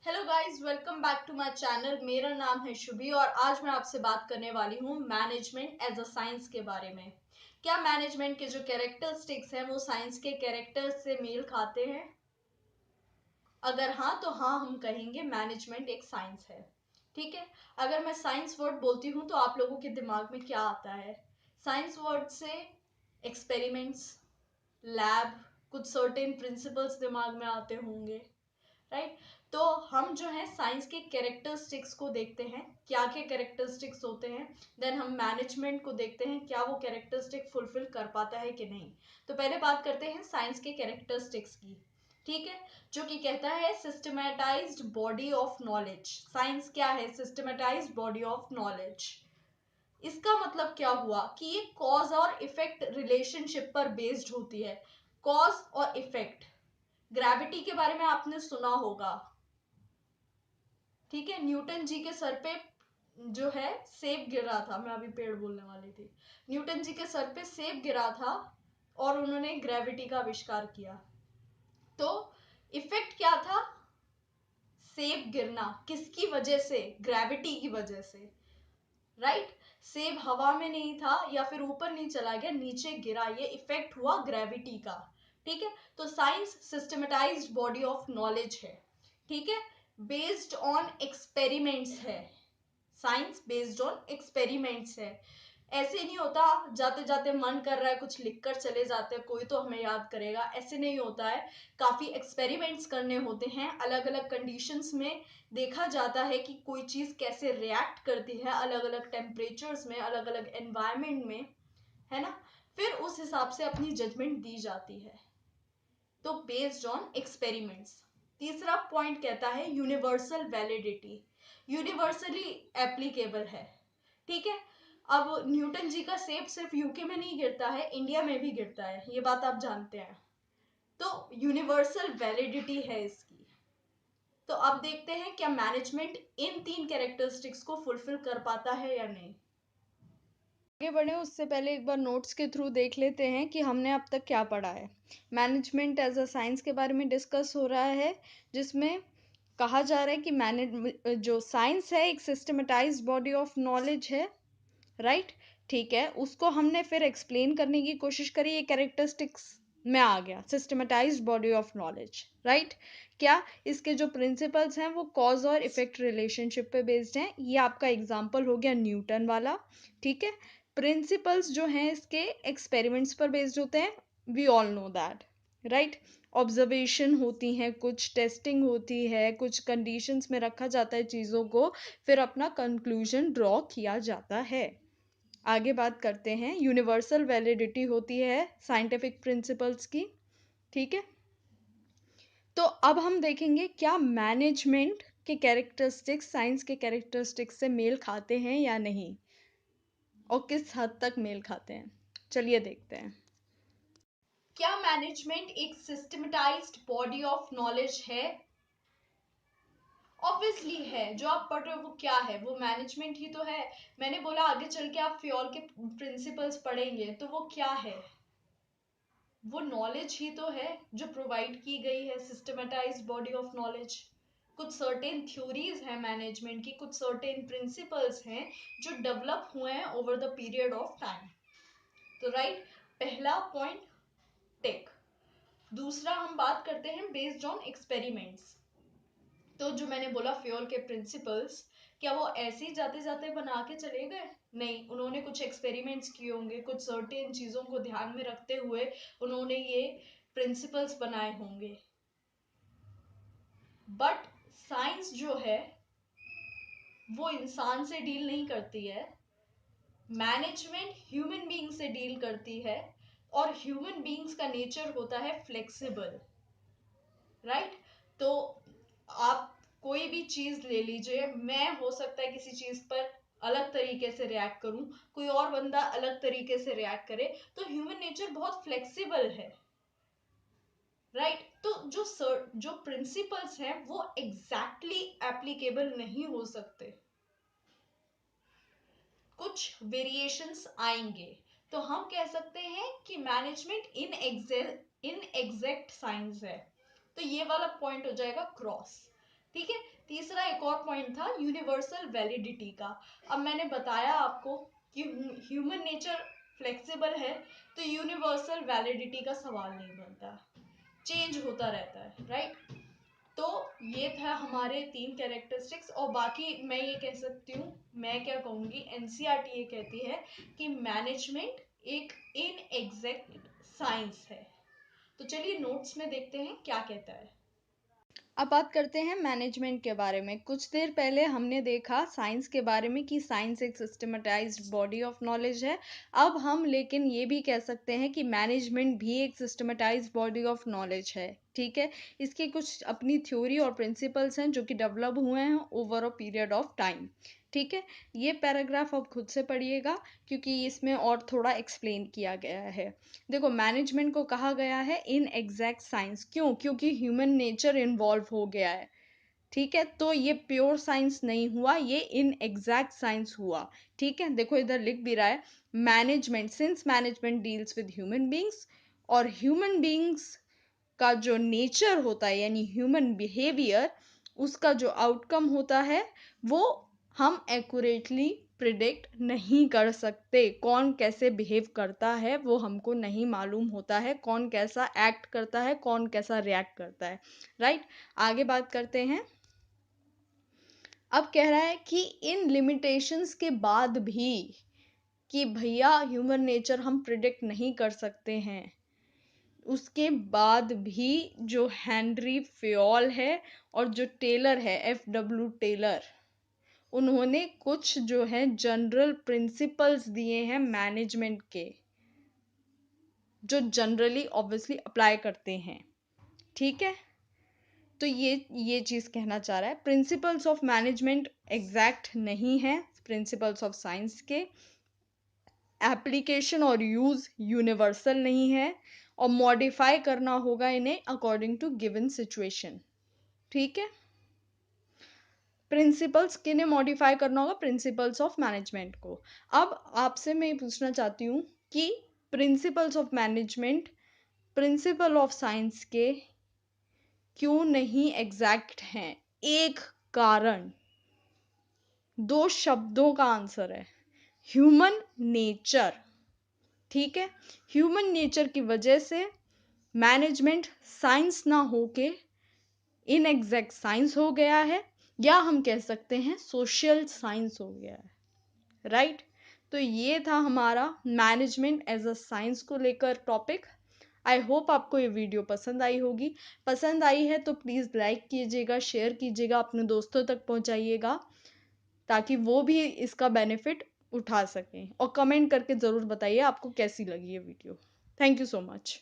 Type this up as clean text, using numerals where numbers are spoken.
Hello guys, welcome back to my channel. मेरा नाम है शुभी और आज मैं आपसे बात करने वाली हूँ मैनेजमेंट एज अ साइंस के बारे में। क्या मैनेजमेंट के जो कैरेक्टरिस्टिक्स हैं वो साइंस के कैरेक्टर्स से मेल खाते हैं? अगर हाँ तो हाँ, हम कहेंगे मैनेजमेंट एक साइंस है। ठीक है। अगर मैं साइंस वर्ड बोलती हूँ तो आप लोगों के दिमाग में क्या आता है? साइंस वर्ड से एक्सपेरिमेंट्स, लैब, कुछ सर्टेन प्रिंसिपल्स दिमाग में आते होंगे, राइट। तो हम जो है साइंस के कैरेक्टरिस्टिक्स को देखते हैं, क्या क्या कैरेक्टरिस्टिक्स होते हैं। देन हम मैनेजमेंट को देखते हैं, क्या वो कैरेक्टरिस्टिक फुलफिल कर पाता है कि नहीं। तो पहले बात करते हैं साइंस के कैरेक्टरिस्टिक्स की। ठीक है। जो कि कहता है systematised body of knowledge. Science क्या है? Systematised body of knowledge. इसका मतलब क्या हुआ कि ये कॉज और इफेक्ट रिलेशनशिप पर बेस्ड होती है। कॉज और इफेक्ट। ग्रेविटी के बारे में आपने सुना होगा। ठीक है। न्यूटन जी के सर पे जो है सेब गिरा था। मैं अभी पेड़ बोलने वाली थी। न्यूटन जी के सर पे सेब गिरा था और उन्होंने ग्रेविटी का आविष्कार किया। तो इफेक्ट क्या था? सेब गिरना। किसकी वजह से? ग्रेविटी की वजह से, राइट। सेब हवा में नहीं था या फिर ऊपर नहीं चला गया, नीचे गिरा। ये इफेक्ट हुआ ग्रेविटी का। ठीक है। तो science systematised body of knowledge है। ठीक है। बेस्ड ऑन एक्सपेरिमेंट्स है। साइंस बेस्ड ऑन एक्सपेरिमेंट्स है। ऐसे नहीं होता जाते जाते मन कर रहा है कुछ लिख कर चले जाते हैं, कोई तो हमें याद करेगा, ऐसे नहीं होता है। काफी एक्सपेरिमेंट्स करने होते हैं। अलग अलग कंडीशंस में देखा जाता है कि कोई चीज कैसे रिएक्ट करती है अलग अलग टेम्परेचर्स में, अलग अलग एनवायरमेंट में, है ना। फिर उस हिसाब से अपनी जजमेंट दी जाती है। तो बेस्ड ऑन एक्सपेरिमेंट्स। तीसरा पॉइंट कहता है यूनिवर्सल वैलिडिटी। यूनिवर्सली एप्लीकेबल है। ठीक है। अब न्यूटन जी का सेब सिर्फ यूके में नहीं गिरता है, इंडिया में भी गिरता है, ये बात आप जानते हैं। तो यूनिवर्सल वैलिडिटी है इसकी। तो अब देखते हैं क्या मैनेजमेंट इन तीन कैरेक्टरिस्टिक्स को फुलफिल कर पाता है या नहीं। आगे बढ़े उससे पहले एक बार नोट्स के थ्रू देख लेते हैं कि हमने अब तक क्या पढ़ा है। मैनेजमेंट एज अ साइंस के बारे में डिस्कस हो रहा है, जिसमें कहा जा रहा है कि मैनेज जो साइंस है एक सिस्टमेटाइज्ड बॉडी ऑफ नॉलेज है, राइट। ठीक है। उसको हमने फिर एक्सप्लेन करने की कोशिश करी, ये कैरेक्टरिस्टिक्स में आ गया systematised body of knowledge, right. क्या इसके जो प्रिंसिपल्स हैं वो कॉज और इफेक्ट रिलेशनशिप पे बेस्ड हैं। ये आपका एग्जांपल हो गया न्यूटन वाला। ठीक है। प्रिंसिपल्स जो हैं इसके एक्सपेरिमेंट्स पर बेस्ड होते हैं, we all know that, right. Observation होती हैं, कुछ टेस्टिंग होती है, कुछ कंडीशंस में रखा जाता है चीज़ों को, फिर अपना कंक्लूजन ड्रॉ किया जाता है। आगे बात करते हैं। यूनिवर्सल वैलिडिटी होती है साइंटिफिक प्रिंसिपल्स की। ठीक है। तो अब हम देखेंगे क्या मैनेजमेंट के कैरेक्टरिस्टिक्स साइंस के कैरेक्टरिस्टिक्स से मेल खाते हैं या नहीं, और किस हद तक मेल खाते हैं। चलिए देखते हैं। क्या मैनेजमेंट एक सिस्टमेटाइज्ड बॉडी ऑफ नॉलेज है? ऑब्वियसली है। जो आप पढ़ रहे हो वो क्या है? वो मैनेजमेंट ही तो है। मैंने बोला आगे चल के आप फ्योल के प्रिंसिपल्स पढ़ेंगे तो वो क्या है? वो नॉलेज ही तो है जो प्रोवाइड की गई है, सिस्टमेटाइज्ड बॉडी ऑफ नॉलेज। कुछ सर्टेन थ्योरीज है मैनेजमेंट की, कुछ सर्टेन प्रिंसिपल्स हैं जो डेवलप हुए हैं over the period of time. तो राइट, पहला पॉइंट टिक। दूसरा हम बात करते हैं बेस्ड ऑन एक्सपेरिमेंट्स। तो जो मैंने बोला फ्योल के प्रिंसिपल्स, क्या वो ऐसे ही जाते जाते बना के चले गए? नहीं, उन्होंने कुछ एक्सपेरिमेंट्स किए होंगे, कुछ सर्टेन चीजों को ध्यान में रखते हुए उन्होंने ये प्रिंसिपल्स बनाए होंगे। बट साइंस जो है वो इंसान से डील नहीं करती है। मैनेजमेंट ह्यूमन बीइंग से डील करती है, और ह्यूमन बीइंग्स का नेचर होता है फ्लेक्सिबल, राइट। तो आप कोई भी चीज ले लीजिए, मैं हो सकता है किसी चीज पर अलग तरीके से रिएक्ट करूं, कोई और बंदा अलग तरीके से रिएक्ट करे। तो ह्यूमन नेचर बहुत फ्लेक्सिबल है, राइट। तो जो प्रिंसिपल्स हैं वो एग्जैक्टली एप्लीकेबल नहीं हो सकते, कुछ वेरिएशंस आएंगे। तो हम कह सकते हैं कि मैनेजमेंट इन एग्जैक्ट साइंस है। तो ये वाला पॉइंट हो जाएगा क्रॉस। ठीक है। तीसरा एक और पॉइंट था यूनिवर्सल वैलिडिटी का। अब मैंने बताया आपको कि ह्यूमन नेचर फ्लेक्सिबल है, तो यूनिवर्सल वैलिडिटी का सवाल नहीं बनता, चेंज होता रहता है, राइट। तो ये था हमारे 3 कैरेक्टरिस्टिक्स। और बाकी मैं ये कह सकती हूँ, मैं क्या कहूँगी, एनसीईआरटी ये कहती है कि मैनेजमेंट एक इनएग्जैक्ट साइंस है। तो चलिए नोट्स में देखते हैं क्या कहता है। अब बात करते हैं मैनेजमेंट के बारे में। कुछ देर पहले हमने देखा साइंस के बारे में कि साइंस एक सिस्टमेटाइज्ड बॉडी ऑफ नॉलेज है। अब हम लेकिन ये भी कह सकते हैं कि मैनेजमेंट भी एक सिस्टमेटाइज्ड बॉडी ऑफ नॉलेज है, ठीक है। इसकी कुछ अपनी थ्योरी और प्रिंसिपल्स हैं जो कि डेवलप हुए हैं over a period of time, ठीक है। ये पैराग्राफ अब खुद से पढ़िएगा क्योंकि इसमें और थोड़ा एक्सप्लेन किया गया है। देखो, मैनेजमेंट को कहा गया है इन एग्जैक्ट साइंस, क्यों? क्योंकि ह्यूमन नेचर इन्वॉल्व हो गया है, ठीक है। तो ये प्योर साइंस नहीं हुआ, ये इन एग्जैक्ट साइंस हुआ, ठीक है। देखो इधर लिख भी रहा है management, since management deals with human beings, और ह्यूमन बींग्स का जो नेचर होता है यानी ह्यूमन बिहेवियर, उसका जो आउटकम होता है वो हम एक्यूरेटली प्रिडिक्ट नहीं कर सकते। कौन कैसे बिहेव करता है वो हमको नहीं मालूम होता है, कौन कैसा एक्ट करता है, कौन कैसा रिएक्ट करता है, राइट। आगे बात करते हैं। अब कह रहा है कि इन लिमिटेशंस के बाद भी कि भैया ह्यूमन नेचर हम प्रिडिक्ट नहीं कर सकते हैं, उसके बाद भी जो हेनरी फेयोल है और जो टेलर है FW टेलर, उन्होंने कुछ जो है जनरल प्रिंसिपल्स दिए हैं मैनेजमेंट के, जो जनरली ऑब्वियसली अप्लाई करते हैं, ठीक है। तो ये चीज कहना चाह रहा है, प्रिंसिपल्स ऑफ मैनेजमेंट एग्जैक्ट नहीं है प्रिंसिपल्स ऑफ साइंस के, एप्लीकेशन और यूज यूनिवर्सल नहीं है, और मॉडिफाई करना होगा इन्हें अकॉर्डिंग टू गिवन सिचुएशन, ठीक है। प्रिंसिपल्स किन्हें मॉडिफाई करना होगा? प्रिंसिपल्स ऑफ मैनेजमेंट को। अब आपसे मैं ये पूछना चाहती हूँ कि principles of management principle of science के क्यों नहीं एग्जैक्ट हैं? एक कारण, 2 शब्दों का आंसर है ह्यूमन नेचर, ठीक है। ह्यूमन नेचर की वजह से मैनेजमेंट साइंस ना होके इनएग्जैक्ट साइंस हो गया है, या हम कह सकते हैं सोशल साइंस हो गया है, राइट। तो ये था हमारा मैनेजमेंट एज अ साइंस को लेकर टॉपिक। आई होप आपको ये वीडियो पसंद आई होगी। पसंद आई है तो प्लीज़ लाइक कीजिएगा, शेयर कीजिएगा, अपने दोस्तों तक पहुंचाइएगा ताकि वो भी इसका बेनिफिट उठा सकें, और कमेंट करके ज़रूर बताइए आपको कैसी लगी ये video. Thank you so much.